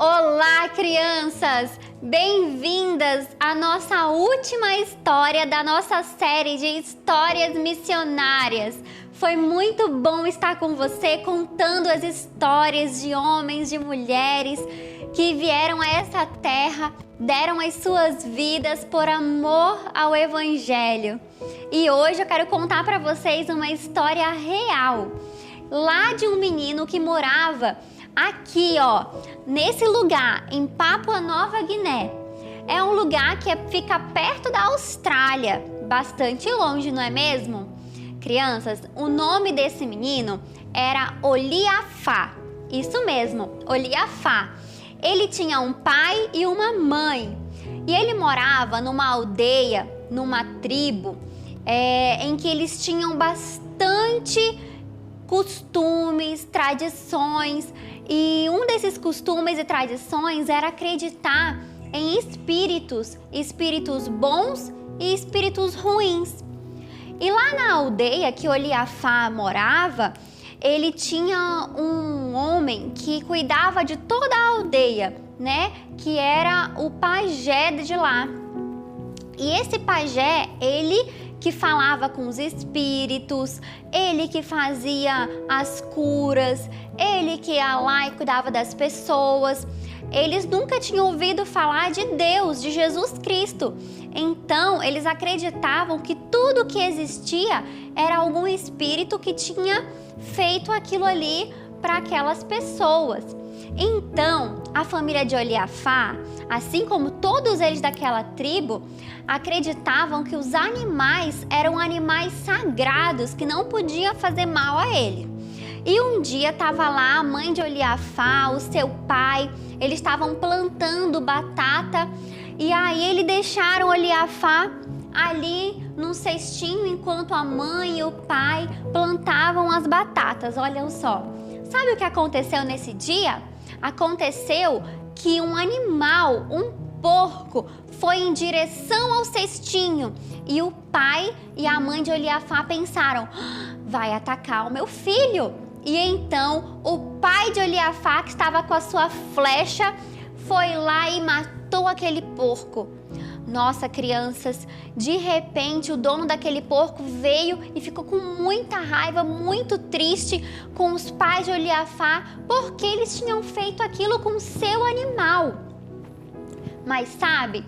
Olá, crianças! Bem-vindas à nossa última história da nossa série de histórias missionárias. Foi muito bom estar com você contando as histórias de homens, de mulheres que vieram a essa terra, deram as suas vidas por amor ao Evangelho. E hoje eu quero contar para vocês uma história real, lá de um menino que morava aqui, nesse lugar, em Papua Nova Guiné. É um lugar que fica perto da Austrália, bastante longe, não é mesmo? Crianças, o nome desse menino era Oliafá. Isso mesmo, Oliafá. Ele tinha um pai e uma mãe. E ele morava numa aldeia, numa tribo, em que eles tinham bastante costumes, tradições. E um desses costumes e tradições era acreditar em espíritos bons e espíritos ruins. E lá na aldeia que Oliafá morava, ele tinha um homem que cuidava de toda a aldeia, né? Que era o pajé de lá. E esse pajé, ele que falava com os espíritos, ele que fazia as curas, ele que ia lá e cuidava das pessoas. Eles nunca tinham ouvido falar de Deus, de Jesus Cristo. Então, eles acreditavam que tudo que existia era algum espírito que tinha feito aquilo ali para aquelas pessoas. Então, a família de Oliafá, assim como todos eles daquela tribo, acreditavam que os animais eram animais sagrados, que não podiam fazer mal a ele. E um dia estava lá a mãe de Oliafá, o seu pai, eles estavam plantando batata e aí eles deixaram Oliafá ali num cestinho enquanto a mãe e o pai plantavam as batatas. Olha só, sabe o que aconteceu nesse dia? Aconteceu que um animal, um porco, foi em direção ao cestinho e o pai e a mãe de Oliafá pensaram: vai atacar o meu filho. E então o pai de Oliafá, que estava com a sua flecha, foi lá e matou aquele porco. Nossa, crianças, de repente o dono daquele porco veio e ficou com muita raiva, muito triste com os pais de Oliafá, porque eles tinham feito aquilo com o seu animal. Mas sabe,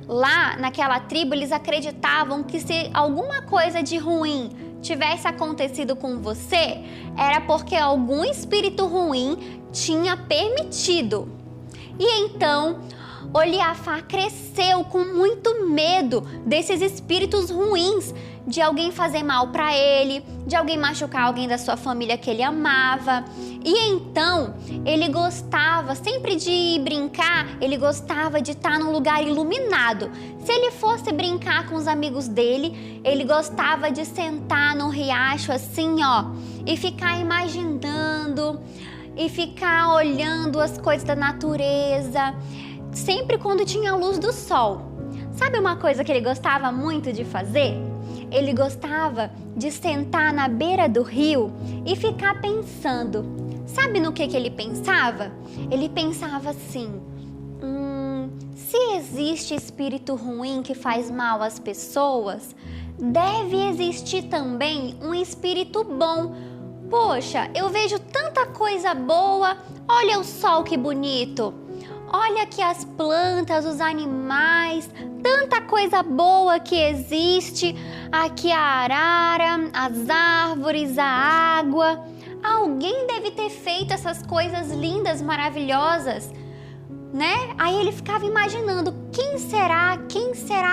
lá naquela tribo eles acreditavam que se alguma coisa de ruim tivesse acontecido com você, era porque algum espírito ruim tinha permitido. E então Oliafá cresceu com muito medo desses espíritos ruins, de alguém fazer mal para ele, de alguém machucar alguém da sua família que ele amava. E então ele gostava sempre de brincar, ele gostava de estar num lugar iluminado. Se ele fosse brincar com os amigos dele, ele gostava de sentar no riacho assim, e ficar imaginando e ficar olhando as coisas da natureza, sempre quando tinha a luz do sol. Sabe uma coisa que ele gostava muito de fazer? Ele gostava de sentar na beira do rio e ficar pensando. Sabe no que ele pensava? Ele pensava assim: se existe espírito ruim que faz mal às pessoas, deve existir também um espírito bom. Poxa, eu vejo tanta coisa boa, olha o sol que bonito. Olha aqui as plantas, os animais, tanta coisa boa que existe. Aqui a arara, as árvores, a água. Alguém deve ter feito essas coisas lindas, maravilhosas, né? Aí ele ficava imaginando, quem será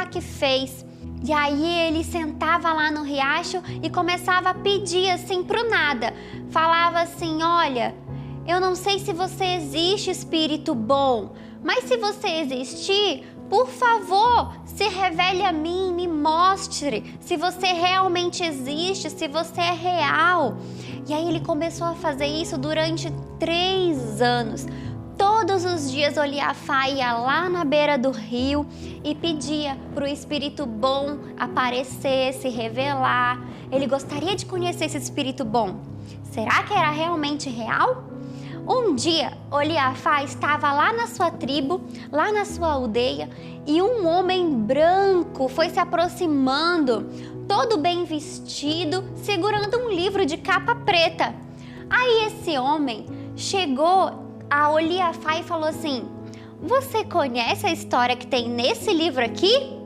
que fez? E aí ele sentava lá no riacho e começava a pedir assim pro nada. Falava assim: olha, eu não sei se você existe, espírito bom, mas se você existir, por favor, se revele a mim, me mostre se você realmente existe, se você é real. E aí ele começou a fazer isso durante 3 anos. Todos os dias Oliafá ia lá na beira do rio e pedia para o espírito bom aparecer, se revelar. Ele gostaria de conhecer esse espírito bom. Será que era realmente real? Um dia, Oliafá estava lá na sua tribo, lá na sua aldeia, e um homem branco foi se aproximando, todo bem vestido, segurando um livro de capa preta. Aí esse homem chegou a Oliafá e falou assim: "Você conhece a história que tem nesse livro aqui?"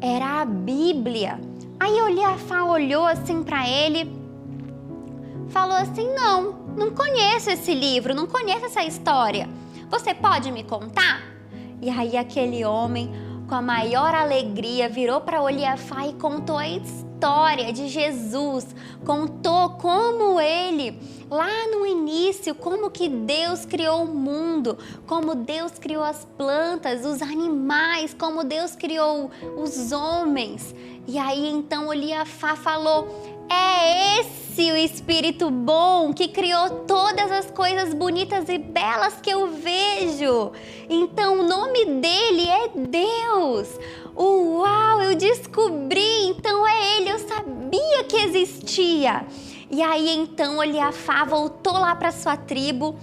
Era a Bíblia. Aí Oliafá olhou assim para ele, falou assim: não conheço esse livro, não conheço essa história. Você pode me contar? E aí aquele homem, com a maior alegria, virou para Oliafá e contou a história de Jesus. Contou como ele, lá no início, como que Deus criou o mundo, como Deus criou as plantas, os animais, como Deus criou os homens. E aí então Oliafá falou: "É esse o Espírito bom que criou todas as coisas bonitas e belas que eu vejo. Então o nome dele é Deus." Uau, eu descobri, então é ele, eu sabia que existia. E aí então Oliafá voltou lá para sua tribo,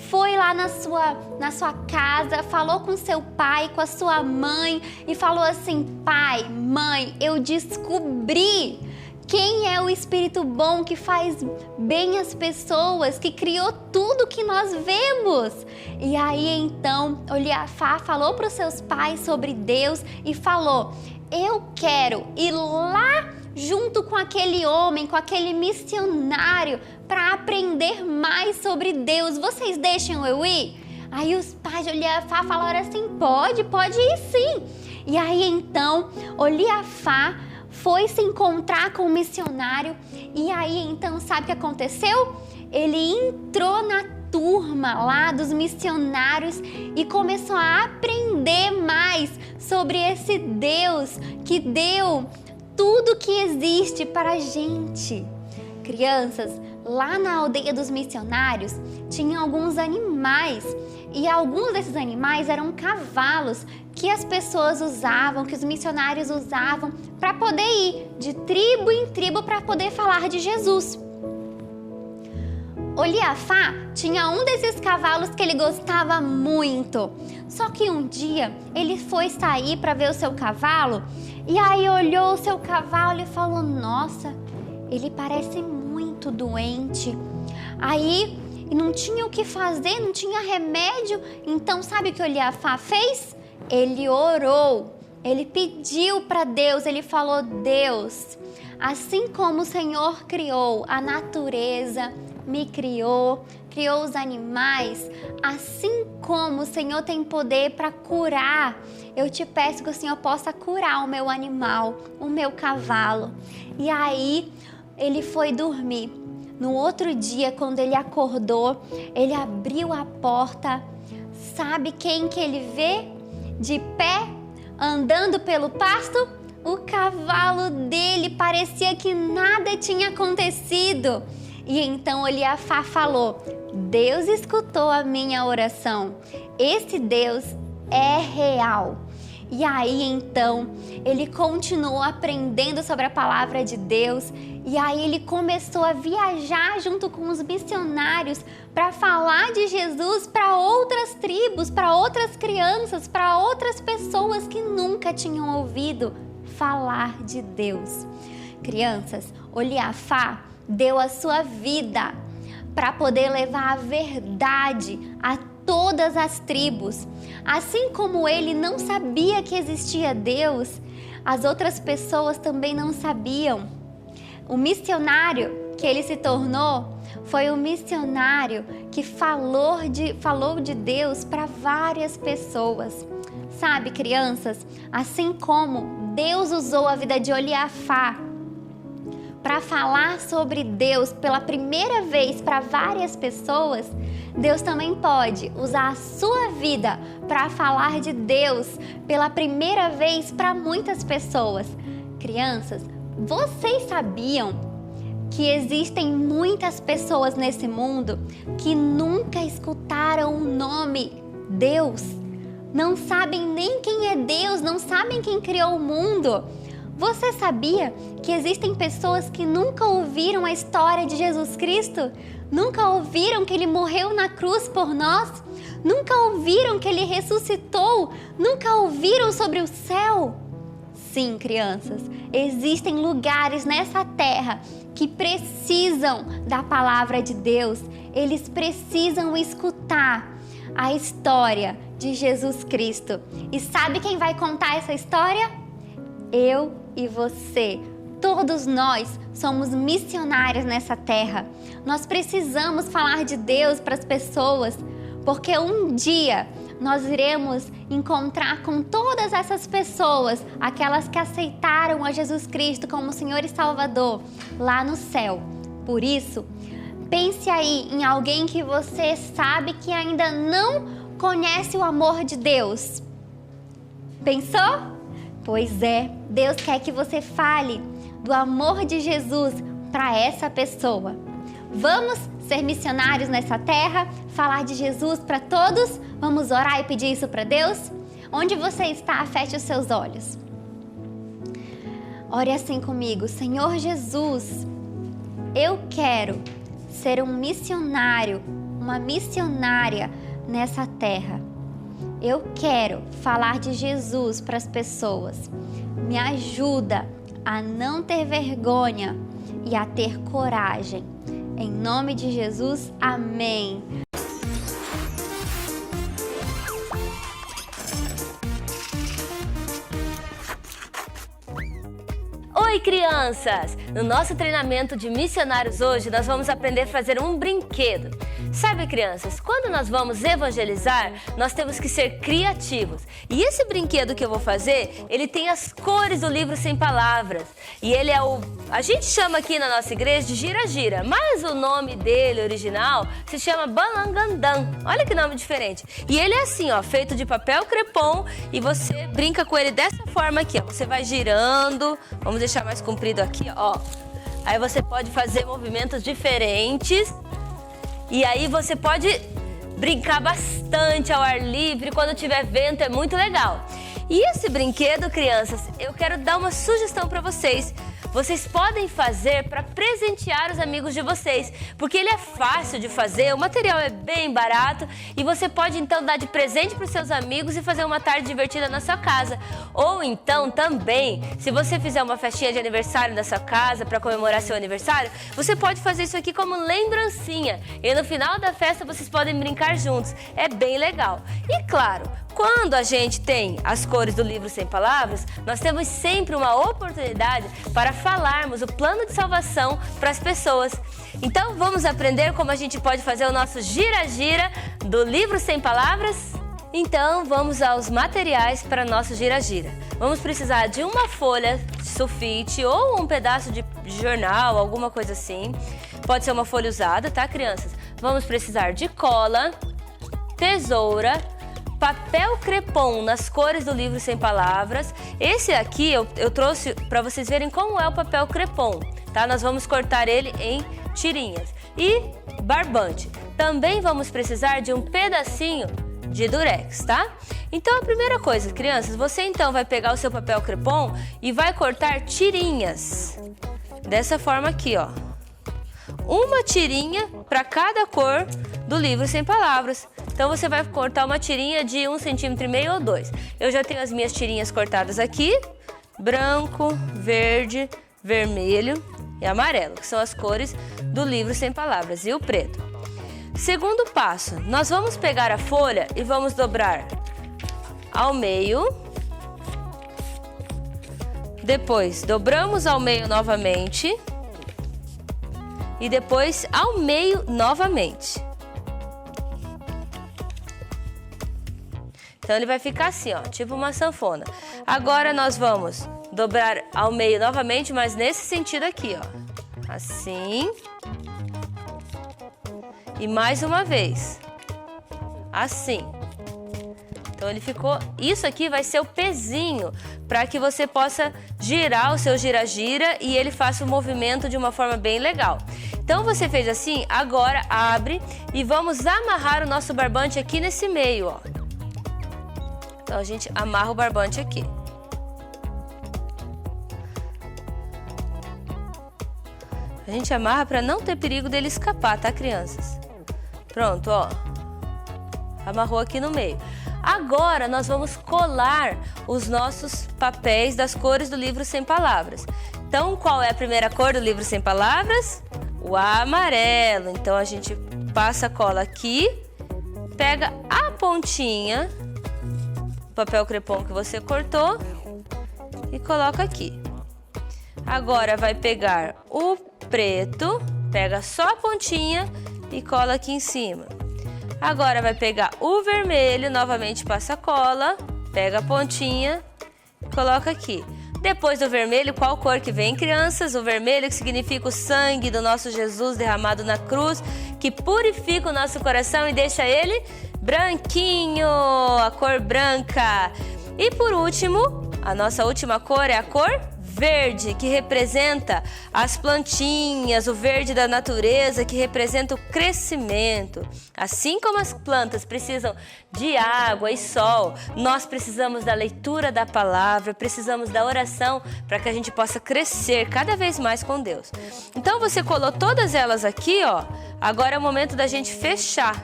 foi lá na sua casa, falou com seu pai, com a sua mãe e falou assim: "Pai, mãe, eu descobri quem é o Espírito bom que faz bem às pessoas, que criou tudo que nós vemos." E aí então Oliafá falou para os seus pais sobre Deus e falou: "Eu quero ir lá junto com aquele homem, com aquele missionário, para aprender mais sobre Deus. Vocês deixam eu ir?" Aí os pais de Oliafá falaram assim: pode ir sim." E aí então Oliafá foi se encontrar com o missionário, e aí então sabe o que aconteceu? Ele entrou na turma lá dos missionários e começou a aprender mais sobre esse Deus que deu tudo que existe para a gente. Crianças, lá na aldeia dos missionários tinha alguns animais, e alguns desses animais eram cavalos que as pessoas usavam, que os missionários usavam para poder ir de tribo em tribo para poder falar de Jesus. Oliafá tinha um desses cavalos que ele gostava muito. Só que um dia ele foi sair para ver o seu cavalo, e aí olhou o seu cavalo e falou: "Nossa, ele parece muito doente." Aí não tinha o que fazer, não tinha remédio. Então sabe o que Oliafá fez? Ele orou, ele pediu para Deus, ele falou: "Deus, assim como o Senhor criou a natureza, me criou os animais, assim como o Senhor tem poder para curar, eu te peço que o Senhor possa curar o meu animal, o meu cavalo." E aí ele foi dormir. No outro dia, quando ele acordou, ele abriu a porta. Sabe quem que ele vê de pé, andando pelo pasto? O cavalo dele. Parecia que nada tinha acontecido. E então Oliafá falou: "Deus escutou a minha oração. Esse Deus é real." E aí então ele continuou aprendendo sobre a palavra de Deus, e aí ele começou a viajar junto com os missionários para falar de Jesus para outras tribos, para outras crianças, para outras pessoas que nunca tinham ouvido falar de Deus. Crianças, Oliafá deu a sua vida para poder levar a verdade a todas as tribos. Assim como ele não sabia que existia Deus, as outras pessoas também não sabiam. O missionário que ele se tornou foi um missionário que falou de Deus para várias pessoas. Sabe, crianças, assim como Deus usou a vida de Oliafá para falar sobre Deus pela primeira vez para várias pessoas, Deus também pode usar a sua vida para falar de Deus pela primeira vez para muitas pessoas. Crianças, vocês sabiam que existem muitas pessoas nesse mundo que nunca escutaram o nome Deus? Não sabem nem quem é Deus, não sabem quem criou o mundo. Você sabia que existem pessoas que nunca ouviram a história de Jesus Cristo? Nunca ouviram que Ele morreu na cruz por nós? Nunca ouviram que Ele ressuscitou? Nunca ouviram sobre o céu? Sim, crianças, existem lugares nessa terra que precisam da palavra de Deus. Eles precisam escutar a história de Jesus Cristo. E sabe quem vai contar essa história? Eu e você. Todos nós somos missionários nessa terra. Nós precisamos falar de Deus para as pessoas, porque um dia nós iremos encontrar com todas essas pessoas, aquelas que aceitaram a Jesus Cristo como Senhor e Salvador, lá no céu. Por isso, pense aí em alguém que você sabe que ainda não conhece o amor de Deus. Pensou? Pois é, Deus quer que você fale do amor de Jesus para essa pessoa. Vamos ser missionários nessa terra, falar de Jesus para todos? Vamos orar e pedir isso para Deus? Onde você está, feche os seus olhos. Ore assim comigo. Senhor Jesus, eu quero ser um missionário, uma missionária nessa terra. Eu quero falar de Jesus para as pessoas. Me ajuda a não ter vergonha e a ter coragem. Em nome de Jesus, amém. Oi, crianças! No nosso treinamento de missionários hoje, nós vamos aprender a fazer um brinquedo. Sabe, crianças, quando nós vamos evangelizar, nós temos que ser criativos. E esse brinquedo que eu vou fazer, ele tem as cores do livro Sem Palavras. E ele é a gente chama aqui na nossa igreja de gira-gira, mas o nome dele, original, se chama Balangandã. Olha que nome diferente. E ele é assim, ó, feito de papel crepom, e você brinca com ele dessa forma aqui, ó. Você vai girando, vamos deixar mais comprido aqui, ó. Aí você pode fazer movimentos diferentes. E aí você pode brincar bastante ao ar livre, quando tiver vento, é muito legal. E esse brinquedo, crianças, eu quero dar uma sugestão para vocês. Vocês podem fazer para presentear os amigos de vocês, porque ele é fácil de fazer, o material é bem barato e você pode então dar de presente para os seus amigos e fazer uma tarde divertida na sua casa. Ou então também, se você fizer uma festinha de aniversário na sua casa para comemorar seu aniversário, você pode fazer isso aqui como lembrancinha e no final da festa vocês podem brincar juntos. É bem legal. E claro, quando a gente tem as cores do livro Sem Palavras, nós temos sempre uma oportunidade para falarmos o plano de salvação para as pessoas. Então vamos aprender como a gente pode fazer o nosso gira-gira do livro Sem Palavras? Então vamos aos materiais para nosso gira-gira. Vamos precisar de uma folha de sulfite ou um pedaço de jornal, alguma coisa assim. Pode ser uma folha usada, tá, crianças? Vamos precisar de cola, tesoura, papel crepom nas cores do livro Sem Palavras. Esse aqui eu trouxe para vocês verem como é o papel crepom, tá? Nós vamos cortar ele em tirinhas. E barbante. Também vamos precisar de um pedacinho de durex, tá? Então a primeira coisa, crianças, você então vai pegar o seu papel crepom e vai cortar tirinhas. Dessa forma aqui, ó. Uma tirinha para cada cor do livro Sem Palavras. Então você vai cortar uma tirinha de 1,5 cm ou 2. Eu já tenho as minhas tirinhas cortadas aqui. Branco, verde, vermelho e amarelo, que são as cores do livro Sem Palavras, e o preto. Segundo passo, nós vamos pegar a folha e vamos dobrar ao meio. Depois dobramos ao meio novamente. E depois ao meio novamente. Então ele vai ficar assim, ó, tipo uma sanfona. Agora nós vamos dobrar ao meio novamente, mas nesse sentido aqui, ó. Assim. E mais uma vez. Assim. Então ele ficou... Isso aqui vai ser o pezinho para que você possa girar o seu gira-gira e ele faça o movimento de uma forma bem legal. Então você fez assim, agora abre e vamos amarrar o nosso barbante aqui nesse meio, ó. Então a gente amarra o barbante aqui. A gente amarra para não ter perigo dele escapar, tá, crianças? Pronto, ó. Amarrou aqui no meio. Agora nós vamos colar os nossos papéis das cores do livro Sem Palavras. Então, qual é a primeira cor do livro Sem Palavras? O amarelo. Então, a gente passa a cola aqui, pega a pontinha do papel crepom que você cortou e coloca aqui. Agora vai pegar o preto, pega só a pontinha e cola aqui em cima. Agora vai pegar o vermelho, novamente passa a cola, pega a pontinha e coloca aqui. Depois do vermelho, qual cor que vem, crianças? O vermelho, que significa o sangue do nosso Jesus derramado na cruz, que purifica o nosso coração e deixa ele branquinho, a cor branca. E por último, a nossa última cor é a cor verde, que representa as plantinhas, o verde da natureza, que representa o crescimento. Assim como as plantas precisam de água e sol, nós precisamos da leitura da palavra, precisamos da oração para que a gente possa crescer cada vez mais com Deus. Então você colou todas elas aqui, ó. Agora é o momento da gente fechar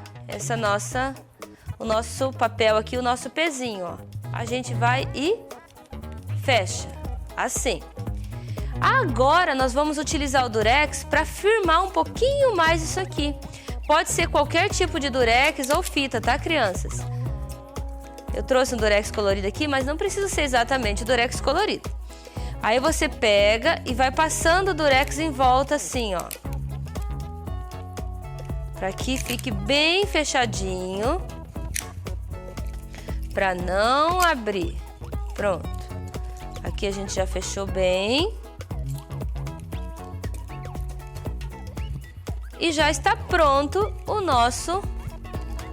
o nosso papel aqui, o nosso pezinho, ó. A gente vai e fecha. Assim. Agora nós vamos utilizar o durex para firmar um pouquinho mais isso aqui. Pode ser qualquer tipo de durex ou fita, tá, crianças? Eu trouxe um durex colorido aqui, mas não precisa ser exatamente o durex colorido. Aí você pega e vai passando o durex em volta assim, ó. Para que fique bem fechadinho. Para não abrir. Pronto. Aqui a gente já fechou bem. E já está pronto o nosso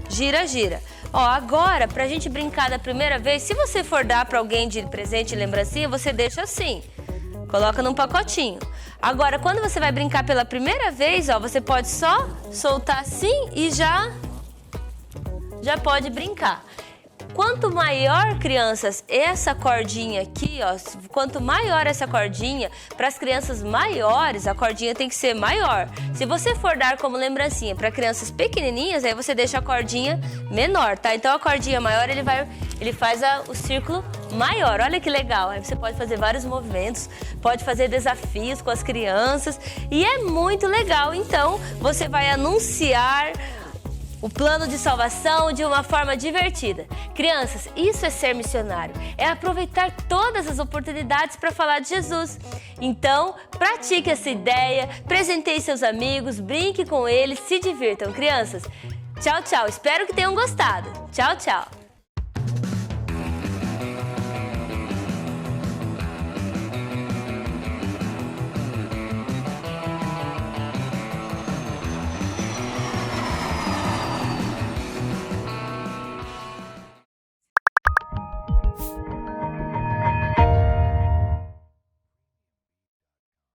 gira-gira. Ó, agora, pra gente brincar da primeira vez, se você for dar para alguém de presente e lembrancinha, você deixa assim. Coloca num pacotinho. Agora, quando você vai brincar pela primeira vez, ó, você pode só soltar assim e já pode brincar. Quanto maior, crianças, essa cordinha aqui, ó, quanto maior essa cordinha, para as crianças maiores, a cordinha tem que ser maior. Se você for dar como lembrancinha para crianças pequenininhas, aí você deixa a cordinha menor, tá? Então a cordinha maior, ele faz o círculo maior. Olha que legal. Aí você pode fazer vários movimentos, pode fazer desafios com as crianças e é muito legal. Então, você vai anunciar o plano de salvação de uma forma divertida. Crianças, isso é ser missionário, é aproveitar todas as oportunidades para falar de Jesus. Então, pratique essa ideia, presenteie seus amigos, brinque com eles, se divirtam. Crianças, tchau, tchau. Espero que tenham gostado. Tchau, tchau.